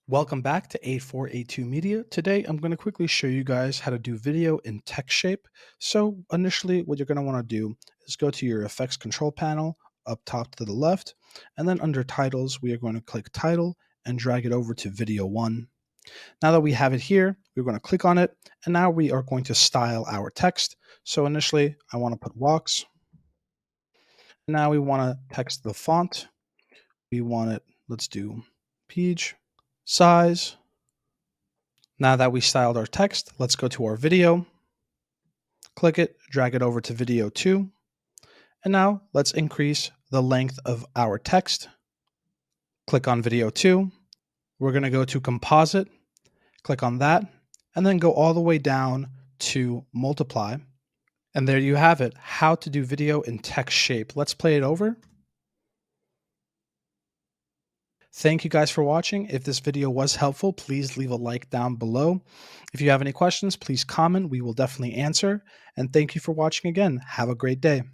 Welcome back to A4A2 Media. Today, I'm going to quickly show you guys how to do video in text shape. So initially, what you're going to want to do is go to your effects control panel up top to the left, and then under titles, we are going to click title and drag it over to video 1. Now that we have it here, we're going to click on it, and now we are going to style our text. So initially, I want to put walks. Now we want to text the font. We want it, let's do page size. Now that we styled our text, let's go to our video, click it, drag it over to video 2, and now let's increase the length of our text. Click on video 2. We're going to go to composite, click on that, and then go all the way down to multiply. And there you have it, how to do video in text shape. Let's play it over. Thank you guys for watching. If this video was helpful, please leave a like down below. If you have any questions, please comment. We will definitely answer. And thank you for watching again. Have a great day.